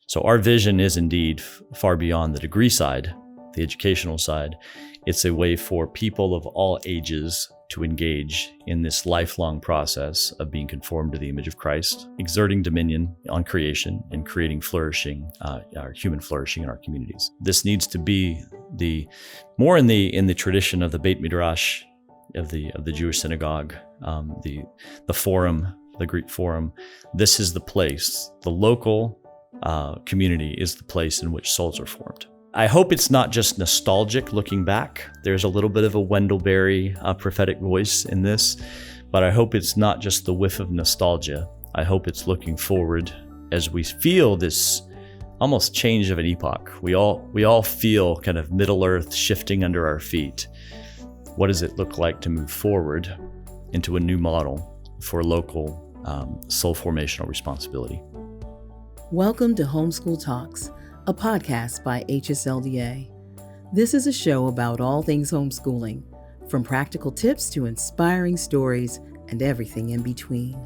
So our vision is indeed far beyond the degree side, the educational side. It's a way for people of all ages to engage in this lifelong process of being conformed to the image of Christ, exerting dominion on creation and creating flourishing, our human flourishing in our communities. This needs to be more in the tradition of the Beit Midrash of the Jewish synagogue, the forum, the Greek forum. This is the place, the local community is the place in which souls are formed. I hope it's not just nostalgic looking back. There's a little bit of a Wendell Berry prophetic voice in this, but I hope it's not just the whiff of nostalgia. I hope it's looking forward as we feel this almost change of an epoch. We all feel kind of Middle Earth shifting under our feet. What does it look like to move forward into a new model for local soul formational responsibility? Welcome to Homeschool Talks, a podcast by HSLDA. This is a show about all things homeschooling, from practical tips to inspiring stories and everything in between.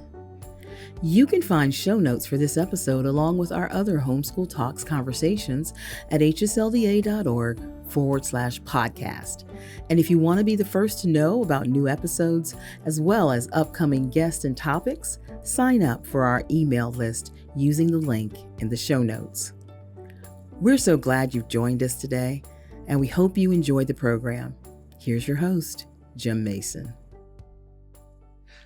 You can find show notes for this episode along with our other Homeschool Talks conversations at hslda.org/podcast. And if you want to be the first to know about new episodes as well as upcoming guests and topics, sign up for our email list using the link in the show notes. We're so glad you've joined us today, and we hope you enjoyed the program. Here's your host, Jim Mason.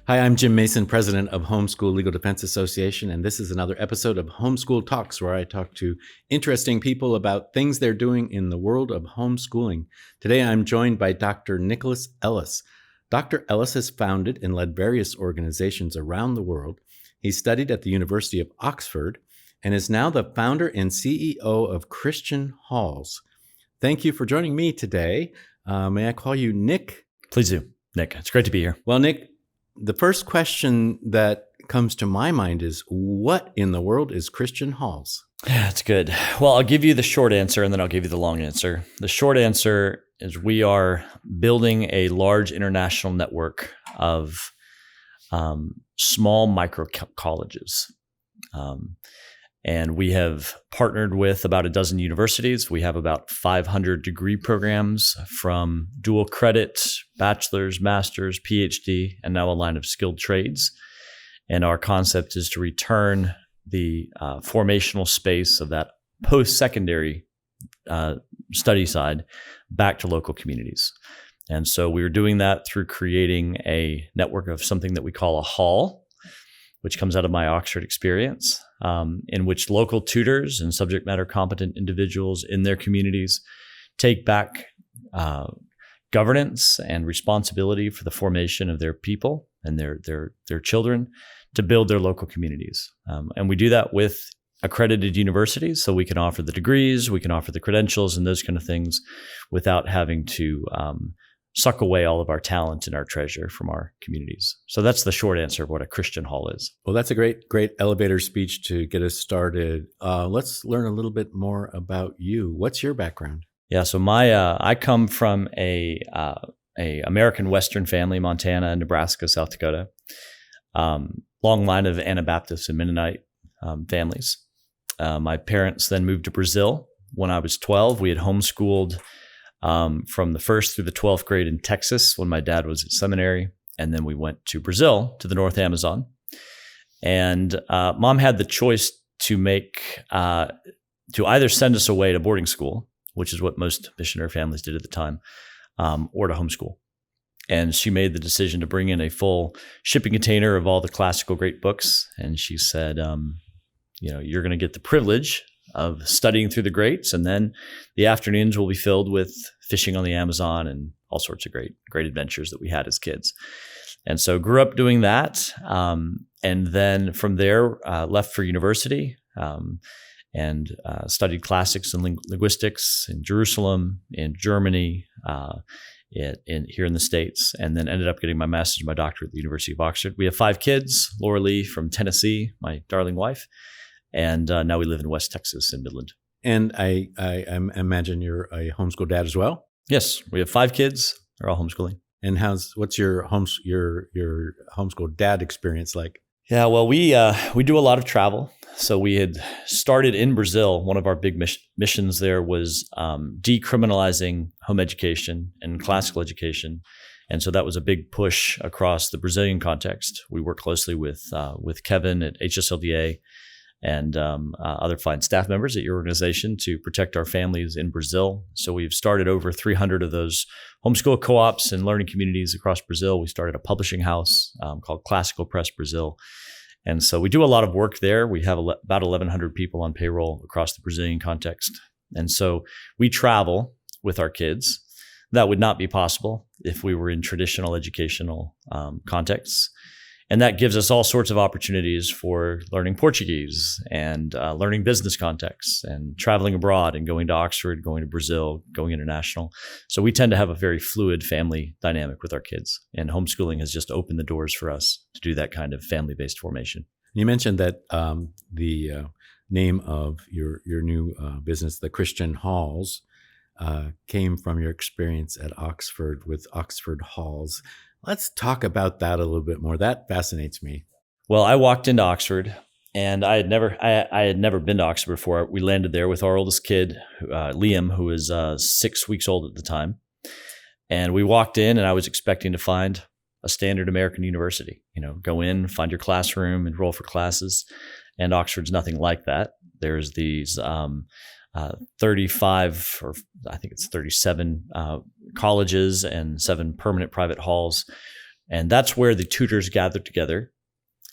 Hi, I'm Jim Mason, president of Homeschool Legal Defense Association, and this is another episode of Homeschool Talks, where I talk to interesting people about things they're doing in the world of homeschooling. Today, I'm joined by Dr. Nicholas Ellis. Dr. Ellis has founded and led various organizations around the world. He studied at the University of Oxford and is now the founder and CEO of Christian Halls. Thank you for joining me today. May I call you Nick? Please do, Nick. It's great to be here. Well, Nick, the first question that comes to my mind is, what in the world is Christian Halls? Yeah, that's good. Well, I'll give you the short answer and then I'll give you the long answer. The short answer is we are building a large international network of small micro colleges. And we have partnered with about a dozen universities. We have about 500 degree programs from dual credit, bachelor's, master's, PhD, and now a line of skilled trades. And our concept is to return the formational space of that post-secondary study side back to local communities. And so we are doing that through creating a network of something that we call a hall, which comes out of my Oxford experience, in which local tutors and subject matter competent individuals in their communities take back governance and responsibility for the formation of their people and their children to build their local communities. And we do that with accredited universities, so we can offer the degrees, we can offer the credentials and those kind of things without having to suck away all of our talent and our treasure from our communities. So that's the short answer of what a Christian Hall is. Well, that's a great elevator speech to get us started. Let's learn a little bit more about you. What's your background? Yeah, so I come from a American Western family, Montana, Nebraska, South Dakota. Long line of Anabaptist and Mennonite families. My parents then moved to Brazil when I was 12. We had homeschooled from the 1st through the 12th grade in Texas when my dad was at seminary. And then we went to Brazil, to the North Amazon. And mom had the choice to either send us away to boarding school, which is what most missionary families did at the time, or to homeschool. And she made the decision to bring in a full shipping container of all the classical great books. And she said, you're going to get the privilege of studying through the greats, and then the afternoons will be filled with fishing on the Amazon and all sorts of great adventures that we had as kids. And so grew up doing that, and then from there left for university and studied classics and linguistics in Jerusalem, in Germany, here in the States, and then ended up getting my master's and my doctorate at the University of Oxford. We have 5 kids, Laura Lee from Tennessee, my darling wife, and now we live in West Texas in Midland. And I imagine you're a homeschool dad as well? Yes, we have 5 kids. They're all homeschooling. And what's your homeschool dad experience like? Yeah, well, we do a lot of travel. So we had started in Brazil. One of our big missions there was decriminalizing home education and classical education. And so that was a big push across the Brazilian context. We work closely with Kevin at HSLDA and other fine staff members at your organization to protect our families in Brazil. So we've started over 300 of those homeschool co-ops and learning communities across Brazil. We started a publishing house called Classical Press Brazil. And so we do a lot of work there. We have about 1,100 people on payroll across the Brazilian context. And so we travel with our kids. That would not be possible if we were in traditional educational contexts. And that gives us all sorts of opportunities for learning Portuguese and learning business contexts and traveling abroad and going to Oxford, going to Brazil, going international. So we tend to have a very fluid family dynamic with our kids. And homeschooling has just opened the doors for us to do that kind of family-based formation. You mentioned that the name of your new business, the Christian Halls, came from your experience at Oxford with Oxford Halls. Let's talk about that a little bit more. That fascinates me. Well, I walked into Oxford, and I had never been to Oxford before. We landed there with our oldest kid, Liam, who was 6 weeks old at the time. And we walked in, and I was expecting to find a standard American university. Go in, find your classroom, enroll for classes. And Oxford's nothing like that. There's these 35, or I think it's 37 colleges and 7 permanent private halls. And that's where the tutors gather together.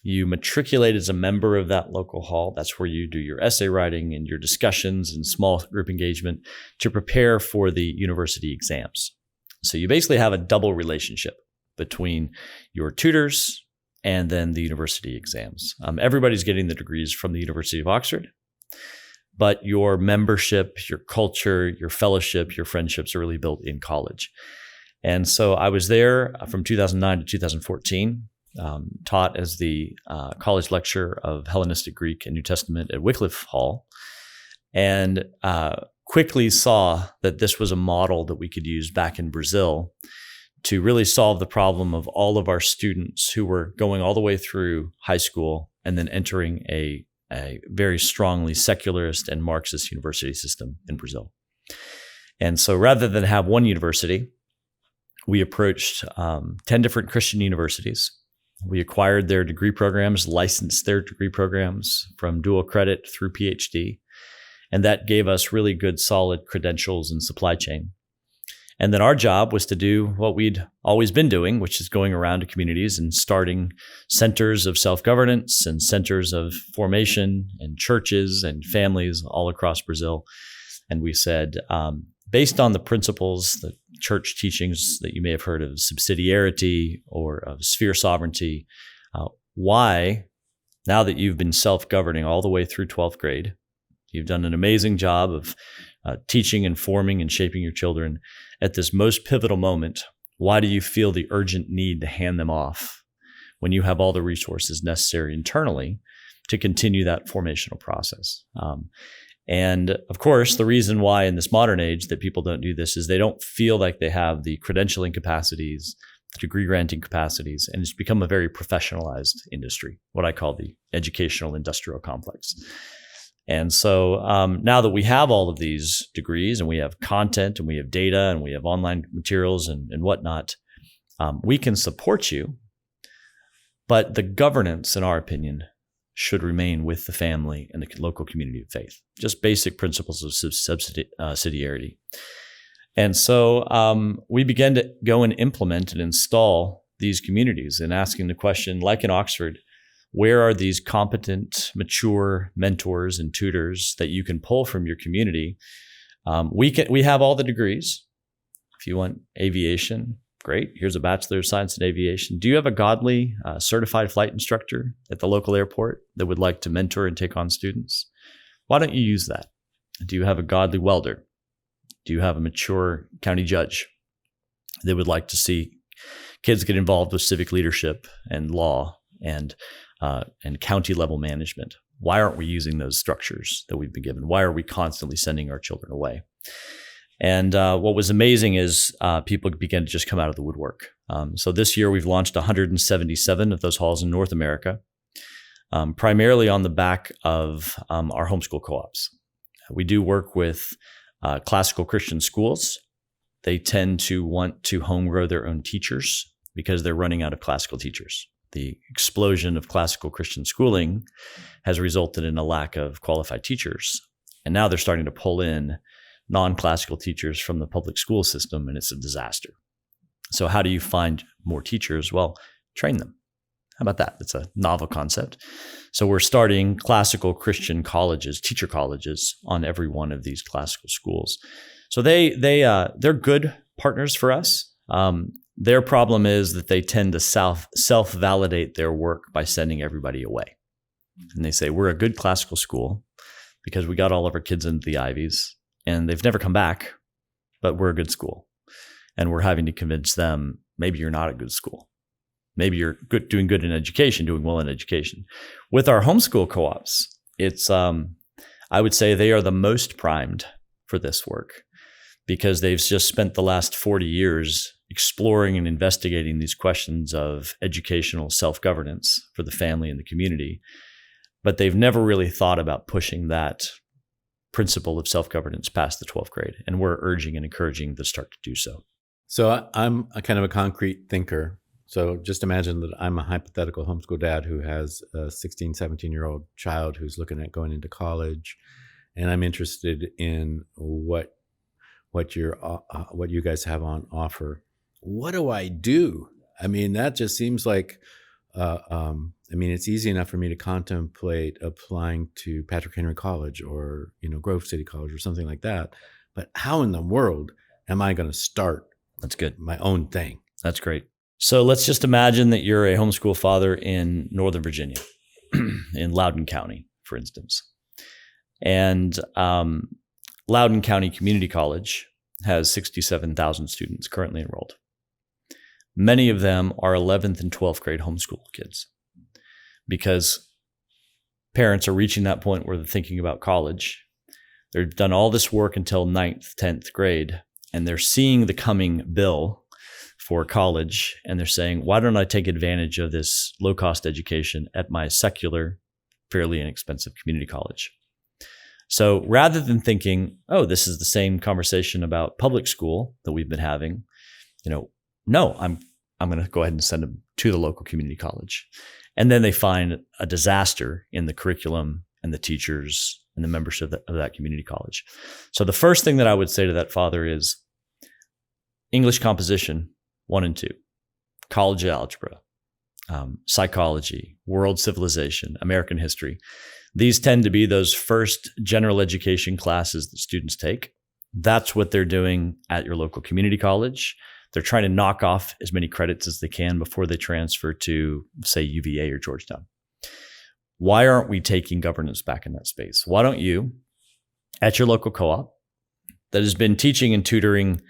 You matriculate as a member of that local hall. That's where you do your essay writing and your discussions and small group engagement to prepare for the university exams. So you basically have a double relationship between your tutors and then the university exams. Everybody's getting the degrees from the University of Oxford, but your membership, your culture, your fellowship, your friendships are really built in college. And so I was there from 2009 to 2014, taught as the college lecturer of Hellenistic Greek and New Testament at Wycliffe Hall, and quickly saw that this was a model that we could use back in Brazil to really solve the problem of all of our students who were going all the way through high school and then entering a very strongly secularist and Marxist university system in Brazil. And so rather than have one university, we approached 10 different Christian universities. We acquired their degree programs, licensed their degree programs from dual credit through PhD. And that gave us really good, solid credentials and supply chain. And then our job was to do what we'd always been doing, which is going around to communities and starting centers of self-governance and centers of formation and churches and families all across Brazil. And we said, based on the principles, the church teachings that you may have heard of subsidiarity or of sphere sovereignty, why, now that you've been self-governing all the way through 12th grade, you've done an amazing job of teaching and forming and shaping your children. At this most pivotal moment, why do you feel the urgent need to hand them off when you have all the resources necessary internally to continue that formational process? And of course, the reason why in this modern age that people don't do this is they don't feel like they have the credentialing capacities, the degree granting capacities, and it's become a very professionalized industry, what I call the educational industrial complex. And so now that we have all of these degrees and we have content and we have data and we have online materials and whatnot, we can support you. But the governance, in our opinion, should remain with the family and the local community of faith. Just basic principles of subsidiarity. And so we began to go and implement and install these communities and asking the question, like in Oxford, where are these competent, mature mentors and tutors that you can pull from your community? We have all the degrees. If you want aviation, great. Here's a Bachelor of Science in Aviation. Do you have a godly certified flight instructor at the local airport that would like to mentor and take on students? Why don't you use that? Do you have a godly welder? Do you have a mature county judge that would like to see kids get involved with civic leadership and law and county level management? Why aren't we using those structures that we've been given? Why are we constantly sending our children away? And what was amazing is people began to just come out of the woodwork. So this year we've launched 177 of those halls in North America. primarily on the back of our homeschool co-ops. We do work with classical Christian schools. They tend to want to home grow their own teachers because they're running out of classical teachers. The explosion of classical Christian schooling has resulted in a lack of qualified teachers. And now they're starting to pull in non-classical teachers from the public school system, and it's a disaster. So how do you find more teachers? Well, train them. How about that? It's a novel concept. So we're starting classical Christian colleges, teacher colleges, on every one of these classical schools. So they're good partners for us. Their problem is that they tend to self-validate their work by sending everybody away. And they say, we're a good classical school because we got all of our kids into the Ivies and they've never come back, but we're a good school. And we're having to convince them, maybe you're not a good school. Maybe you're doing good in education, doing well in education. With our homeschool co-ops, it's, I would say they are the most primed for this work because they've just spent the last 40 years exploring and investigating these questions of educational self-governance for the family and the community. But they've never really thought about pushing that principle of self-governance past the 12th grade. And we're urging and encouraging them to start to do so. So I'm a kind of a concrete thinker. So just imagine that I'm a hypothetical homeschool dad who has a 16, 17-year-old child who's looking at going into college. And I'm interested in what you guys have on offer. What do I do? I mean, that just seems like, it's easy enough for me to contemplate applying to Patrick Henry College or, Grove City College or something like that. But how in the world am I going to start? That's good. My own thing. That's great. So let's just imagine that you're a homeschool father in Northern Virginia, in Loudoun County, for instance. And Loudoun County Community College has 67,000 students currently enrolled. Many of them are 11th and 12th grade homeschool kids because parents are reaching that point where they're thinking about college. They've done all this work until 9th, 10th grade, and they're seeing the coming bill for college, and they're saying, why don't I take advantage of this low-cost education at my secular, fairly inexpensive community college? So rather than thinking, oh, this is the same conversation about public school that we've been having, no, I'm going to go ahead and send them to the local community college. And then they find a disaster in the curriculum and the teachers and the membership of that community college. So the first thing that I would say to that father is English composition 1 and 2, college algebra, psychology, world civilization, American history. These tend to be those first general education classes that students take. That's what they're doing at your local community college. They're trying to knock off as many credits as they can before they transfer to, say, UVA or Georgetown. Why aren't we taking governance back in that space? Why don't you, at your local co-op that has been teaching and tutoring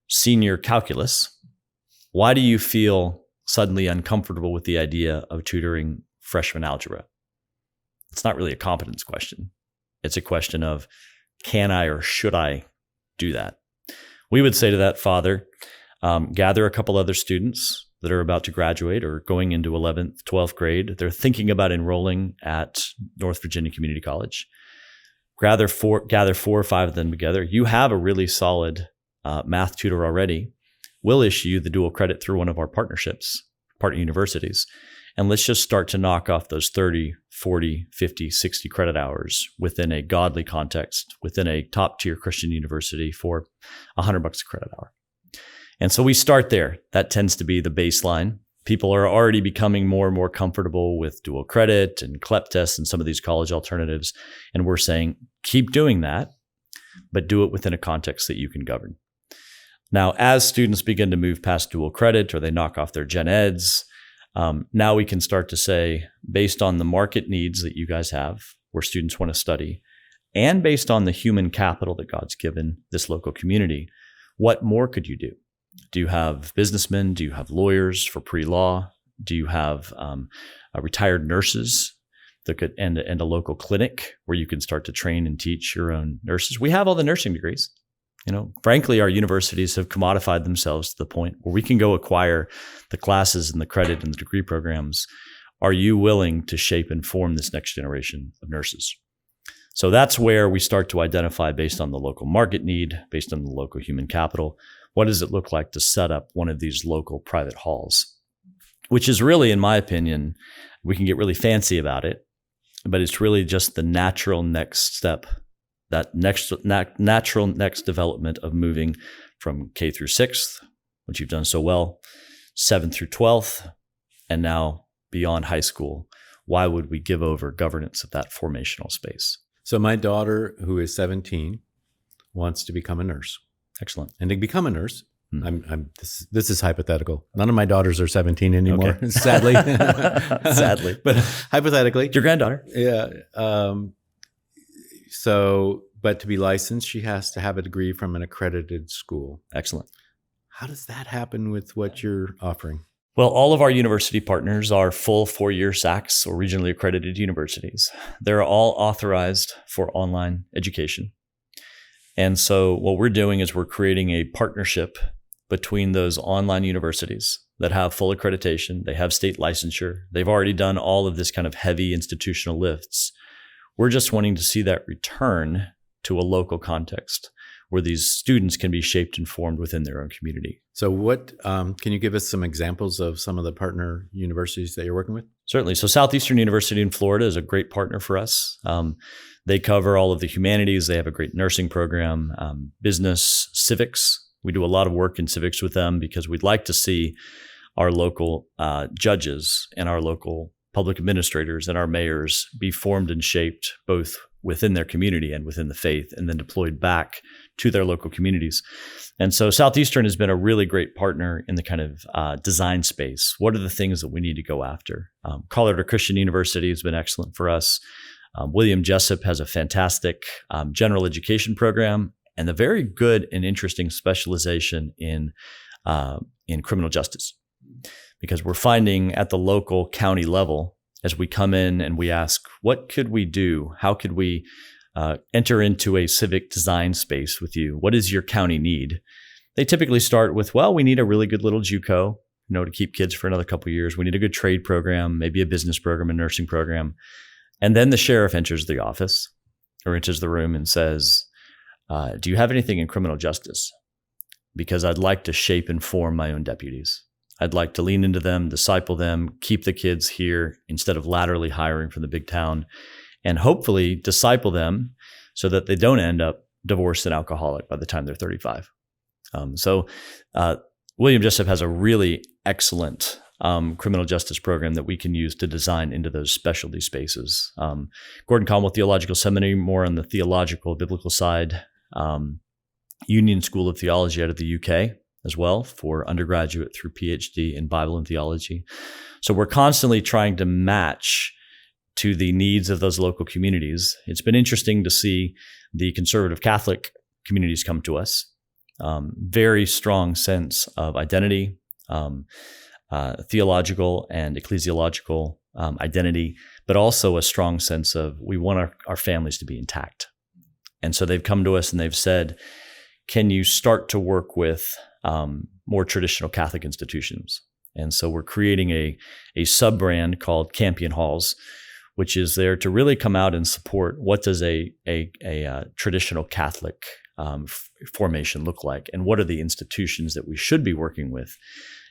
senior calculus, why do you feel suddenly uncomfortable with the idea of tutoring freshman algebra? It's not really a competence question. It's a question of, can I or should I do that? We would say to that father, gather a couple other students that are about to graduate or going into 11th, 12th grade. They're thinking about enrolling at North Virginia Community College. Gather 4 or 5 of them together. You have a really solid math tutor already. We'll issue you the dual credit through one of our partnerships, partner universities. And let's just start to knock off those 30, 40, 50, 60 credit hours within a godly context, within a top tier Christian university for $100 a credit hour. And so we start there. That tends to be the baseline. People are already becoming more and more comfortable with dual credit and CLEP tests and some of these college alternatives. And we're saying, keep doing that, but do it within a context that you can govern. Now, as students begin to move past dual credit or they knock off their gen eds, now we can start to say, based on the market needs that you guys have, where students want to study, and based on the human capital that God's given this local community, what more could you do? Do you have businessmen? Do you have lawyers for pre-law? Do you have retired nurses that could and a local clinic where you can start to train and teach your own nurses? We have all the nursing degrees. Frankly, our universities have commodified themselves to the point where we can go acquire the classes and the credit and the degree programs Are you willing to shape and form this next generation of nurses? So that's where we start to identify, based on the local market need, based on the local human capital, what does it look like to set up one of these local private halls, which is really, in my opinion, we can get really fancy about it, but it's really just the natural next step, that natural next development of moving from K through 6th, which you've done so well, 7th through 12th, and now beyond high school. Why would we give over governance of that formational space? So my daughter, who is 17, wants to become a nurse. Excellent. And to become a nurse, this is hypothetical. None of my daughters are 17 anymore, okay. Sadly. Sadly. But hypothetically. Your granddaughter. Yeah. But to be licensed, she has to have a degree from an accredited school. Excellent. How does that happen with what you're offering? Well, all of our university partners are full 4-year SACs, or regionally accredited universities. They're all authorized for online education. And so what we're doing is we're creating a partnership between those online universities that have full accreditation. They have state licensure. They've already done all of this kind of heavy institutional lifts. We're just wanting to see that return to a local context where these students can be shaped and formed within their own community. So what, can you give us some examples of some of the partner universities that you're working with? Certainly. So Southeastern University in Florida is a great partner for us. They cover all of the humanities. They have a great nursing program, business, civics. We do a lot of work in civics with them because we'd like to see our local judges and our local public administrators and our mayors be formed and shaped both within their community and within the faith, and then deployed back to their local communities. And so Southeastern has been a really great partner in the kind of design space. What are the things that we need to go after? Colorado Christian University has been excellent for us. William Jessup has a fantastic general education program and a very good and interesting specialization in criminal justice. Because we're finding at the local county level, as we come in and we ask, what could we do? How could we enter into a civic design space with you? What does your county need? They typically start with, well, we need a really good little JUCO, to keep kids for another couple of years. We need a good trade program, maybe a business program, a nursing program. And then the sheriff enters the office or enters the room and says, do you have anything in criminal justice? Because I'd like to shape and form my own deputies. I'd like to lean into them, disciple them, keep the kids here instead of laterally hiring from the big town, and hopefully disciple them so that they don't end up divorced and alcoholic by the time they're 35. William Jessup has a really excellent criminal justice program that we can use to design into those specialty spaces. Gordon Conwell Theological Seminary, more on the theological, biblical side. Union School of Theology out of the UK as well, for undergraduate through PhD in Bible and theology. So we're constantly trying to match to the needs of those local communities. It's been interesting to see the conservative Catholic communities come to us. Very strong sense of identity, theological and ecclesiological identity, but also a strong sense of we want our families to be intact. And so they've come to us and they've said, can you start to work with more traditional Catholic institutions? And so we're creating a sub-brand called Campion Halls, which is there to really come out and support what does a traditional Catholic formation look like, and what are the institutions that we should be working with.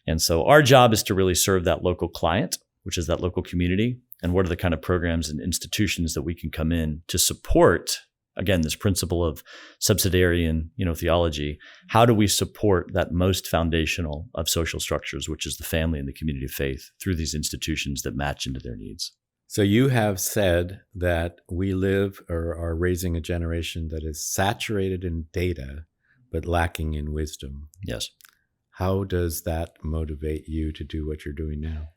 And so our job is to really serve that local client, which is that local community, and what are the kind of programs and institutions that we can come in to support. Again, this principle of subsidiarian, theology. How do we support that most foundational of social structures, which is the family and the community of faith, through these institutions that match into their needs? So you have said that we live or are raising a generation that is saturated in data, but lacking in wisdom. Yes. How does that motivate you to do what you're doing now?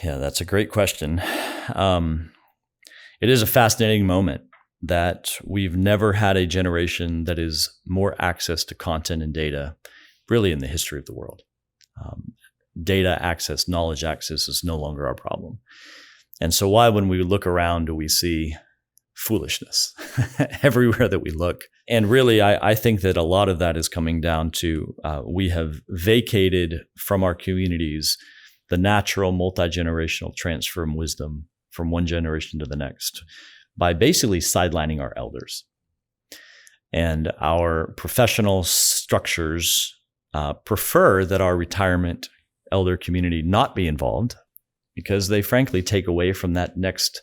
Yeah, that's a great question. It is a fascinating moment that we've never had a generation that is more access to content and data really in the history of the world. Data access, knowledge access is no longer our problem. And so why, when we look around, do we see foolishness everywhere that we look? And really, I think that a lot of that is coming down to we have vacated from our communities the natural multi-generational transfer of wisdom from one generation to the next by basically sidelining our elders. And our professional structures prefer that our retirement elder community not be involved because they frankly take away from that next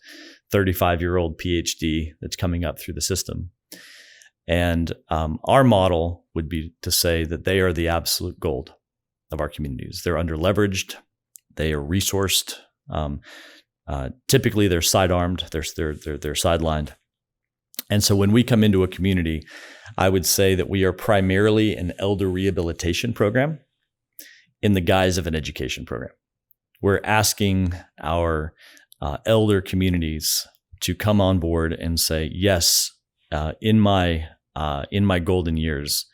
35-year-old PhD that's coming up through the system. And our model would be to say that they are the absolute gold of our communities. They're underleveraged. They are resourced. Typically, they're sidearmed. They're sidelined. And so when we come into a community, I would say that we are primarily an elder rehabilitation program in the guise of an education program. We're asking our elder communities to come on board and say, yes, in my golden years,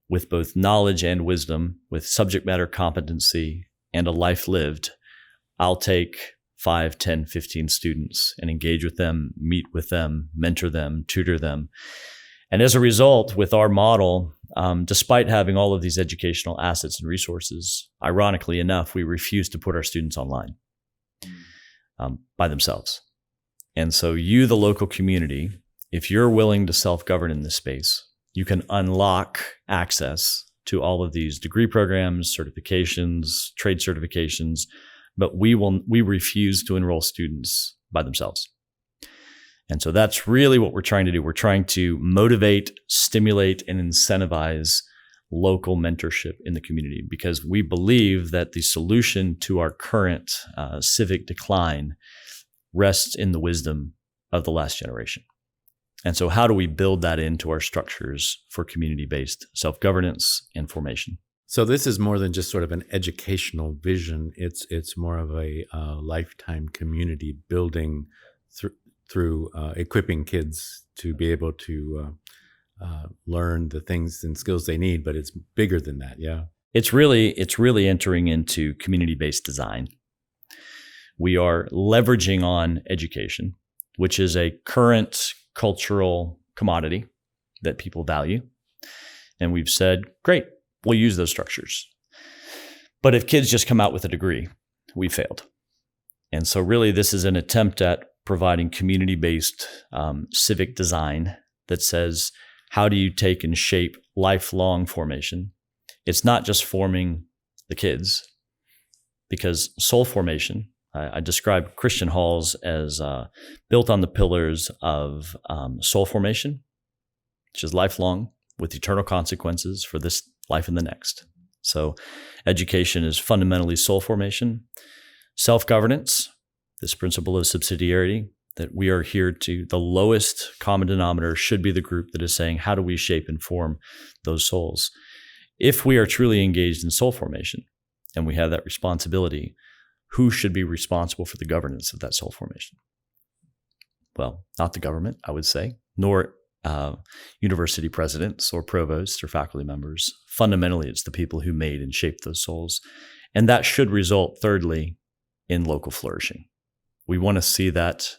with both knowledge and wisdom, with subject matter competency and a life lived, I'll take 5, 10, 15 students and engage with them, meet with them, mentor them, tutor them. And as a result, with our model, despite having all of these educational assets and resources, ironically enough, we refuse to put our students online by themselves. And so you, the local community, if you're willing to self-govern in this space, you can unlock access to all of these degree programs, certifications, trade certifications, but we refuse to enroll students by themselves. And so that's really what we're trying to do. We're trying to motivate, stimulate, and incentivize local mentorship in the community because we believe that the solution to our current civic decline rests in the wisdom of the last generation. And so how do we build that into our structures for community-based self-governance and formation? So this is more than just sort of an educational vision. It's more of a lifetime community building through equipping kids to be able to learn the things and skills they need, but it's bigger than that, yeah? It's really entering into community-based design. We are leveraging on education, which is a current cultural commodity that people value. And we've said, great, we'll use those structures. But if kids just come out with a degree, we failed. And so really this is an attempt at providing community-based civic design that says, how do you take and shape lifelong formation? It's not just forming the kids, because soul formation, I describe Christian halls as built on the pillars of soul formation, which is lifelong with eternal consequences for this life and the next. So education is fundamentally soul formation, self-governance, this principle of subsidiarity, that we are here to, the lowest common denominator should be the group that is saying, how do we shape and form those souls? If we are truly engaged in soul formation and we have that responsibility, who should be responsible for the governance of that soul formation? Well, not the government, I would say, nor university presidents or provosts or faculty members. Fundamentally, it's the people who made and shaped those souls. And that should result, thirdly, in local flourishing. We want to see that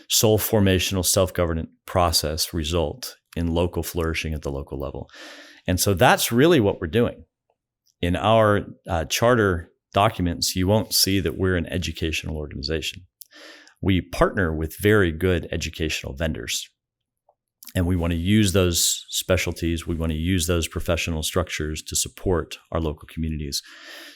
soul formational self-governance process result in local flourishing at the local level. And so that's really what we're doing. In our charter documents, you won't see that we're an educational organization. We partner with very good educational vendors. And we want to use those specialties. We want to use those professional structures to support our local communities.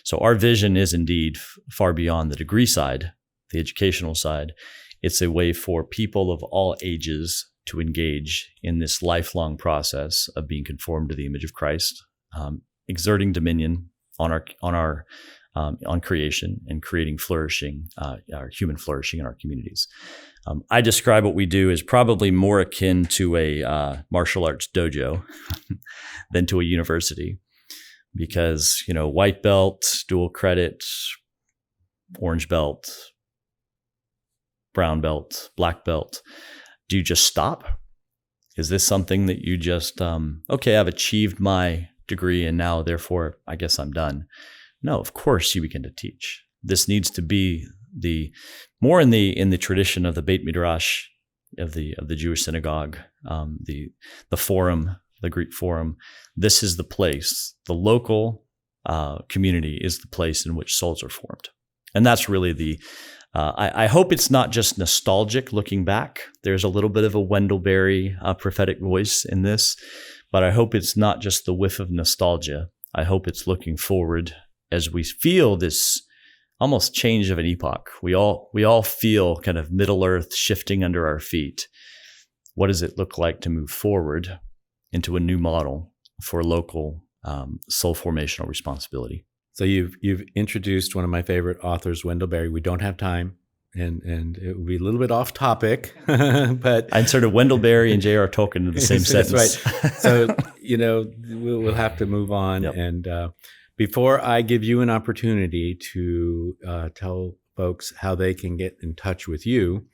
So our vision is indeed far beyond the degree side, the educational side. It's a way for people of all ages to engage in this lifelong process of being conformed to the image of Christ, exerting dominion on creation and creating flourishing, our human flourishing in our communities. I describe what we do as probably more akin to a martial arts dojo than to a university, because white belt, dual credit, orange belt, brown belt, black belt. Do you just stop? Is this something that you just okay, I've achieved my degree and now therefore I guess I'm done? No, of course you begin to teach. This needs to be more in the tradition of the Beit Midrash of the Jewish synagogue, the forum, the Greek forum. This is the place. The local community is the place in which souls are formed. And that's really I hope it's not just nostalgic looking back. There's a little bit of a Wendell Berry prophetic voice in this, but I hope it's not just the whiff of nostalgia. I hope it's looking forward as we feel this almost change of an epoch. We all feel kind of Middle Earth shifting under our feet. What does it look like to move forward into a new model for local soul formational responsibility? So you've introduced one of my favorite authors, Wendell Berry. We don't have time, and it will be a little bit off topic, but I inserted Wendell Berry and J.R. Tolkien in the same sentence. That's right. So we'll have to move on. Yep. And before I give you an opportunity to tell folks how they can get in touch with you,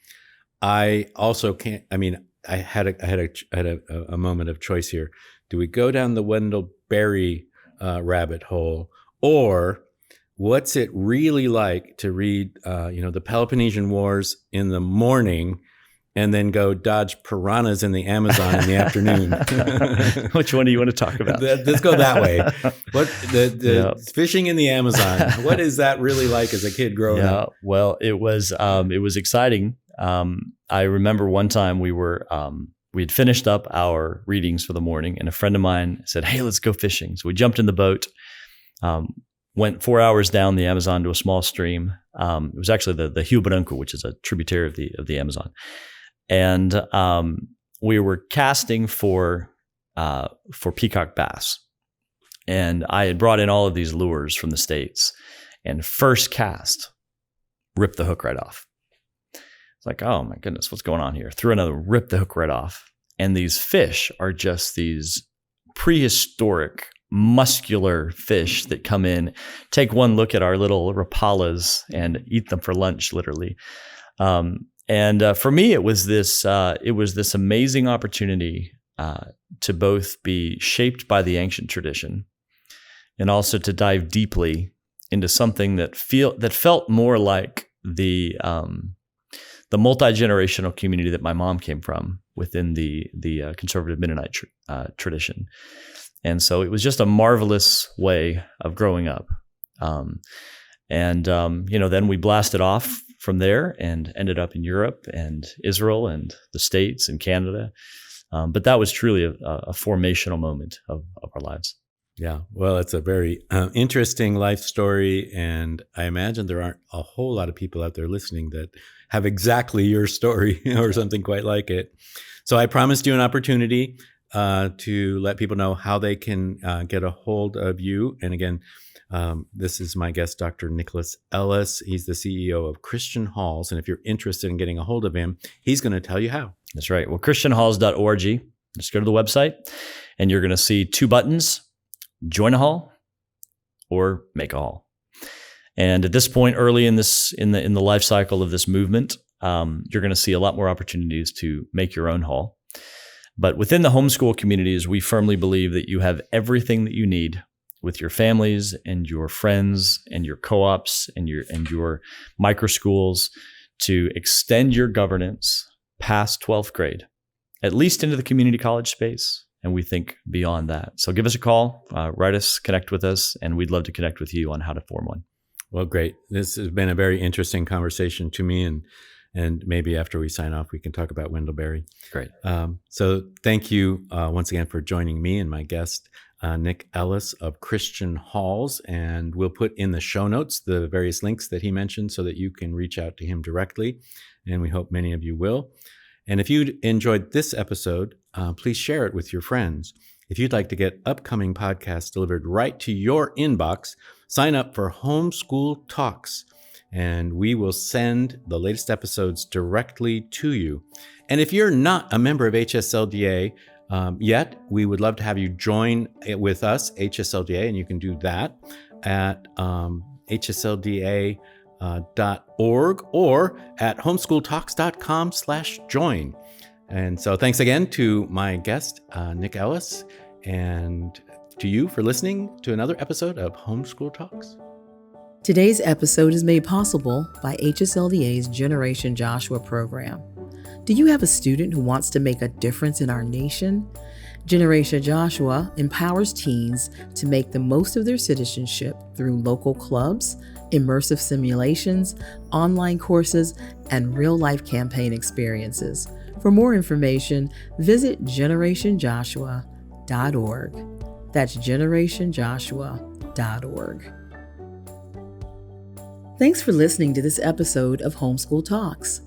I also can't. I mean, I had a moment of choice here. Do we go down the Wendell Berry rabbit hole? Or what's it really like to read, the Peloponnesian Wars in the morning and then go dodge piranhas in the Amazon in the afternoon? Which one do you want to talk about? Let's go that way. What the fishing in the Amazon? What is that really like as a kid growing up? Well, it was exciting. I remember one time we had finished up our readings for the morning, and a friend of mine said, "Hey, let's go fishing." So we jumped in the boat. Went 4 hours down the Amazon to a small stream. It was actually the Hubarunco, which is a tributary of the Amazon. And we were casting for peacock bass. And I had brought in all of these lures from the States. And first cast, ripped the hook right off. It's like, oh my goodness, what's going on here? Threw another, ripped the hook right off. And these fish are just these prehistoric, muscular fish that come in, take one look at our little rapalas and eat them for lunch, literally. And for me, it was this amazing opportunity to both be shaped by the ancient tradition and also to dive deeply into something that felt more like the multi-generational community that my mom came from within the conservative Mennonite tradition. And so it was just a marvelous way of growing up. Then we blasted off from there and ended up in Europe and Israel and the States and Canada. But that was truly a formational moment of our lives. Yeah, well, it's a very interesting life story. And I imagine there aren't a whole lot of people out there listening that have exactly your story or something quite like it. So I promised you an opportunity to let people know how they can get a hold of you. And again, this is my guest, Dr. Nicholas Ellis. He's the CEO of Christian Halls. And if you're interested in getting a hold of him, he's going to tell you how. That's right. Well, christianhalls.org. Just go to the website and you're going to see two buttons: join a hall or make a hall. And at this point, early in the life cycle of this movement, you're going to see a lot more opportunities to make your own hall. But within the homeschool communities, we firmly believe that you have everything that you need with your families and your friends and your co-ops and your micro schools to extend your governance past 12th grade, at least into the community college space. And we think beyond that. So give us a call, write us, connect with us, and we'd love to connect with you on how to form one. Well, great. This has been a very interesting conversation to me, and maybe after we sign off, we can talk about Wendell Berry. Great. So thank you once again for joining me and my guest, Nick Ellis of Christian Halls. And we'll put in the show notes the various links that he mentioned so that you can reach out to him directly. And we hope many of you will. And if you enjoyed this episode, please share it with your friends. If you'd like to get upcoming podcasts delivered right to your inbox, sign up for Homeschool Talks, and we will send the latest episodes directly to you. And if you're not a member of HSLDA yet, we would love to have you join with us, HSLDA, and you can do that at hslda.org or at homeschooltalks.com/join. And so thanks again to my guest, Nick Ellis, and to you for listening to another episode of Homeschool Talks. Today's episode is made possible by HSLDA's Generation Joshua program. Do you have a student who wants to make a difference in our nation? Generation Joshua empowers teens to make the most of their citizenship through local clubs immersive simulations, online courses, and real-life campaign experiences. For more information, visit generationjoshua.org. That's generationjoshua.org. Thanks for listening to this episode of Homeschool Talks.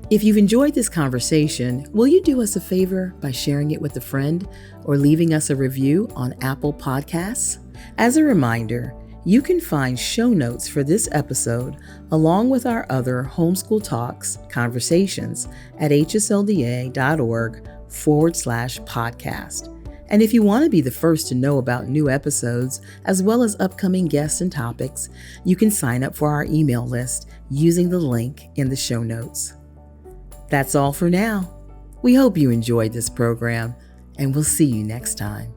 If you've enjoyed this conversation, will you do us a favor by sharing it with a friend or leaving us a review on Apple Podcasts? As a reminder, you can find show notes for this episode along with our other Homeschool Talks conversations at hsldA.org/podcast. And if you want to be the first to know about new episodes, as well as upcoming guests and topics, you can sign up for our email list using the link in the show notes. That's all for now. We hope you enjoyed this program, and we'll see you next time.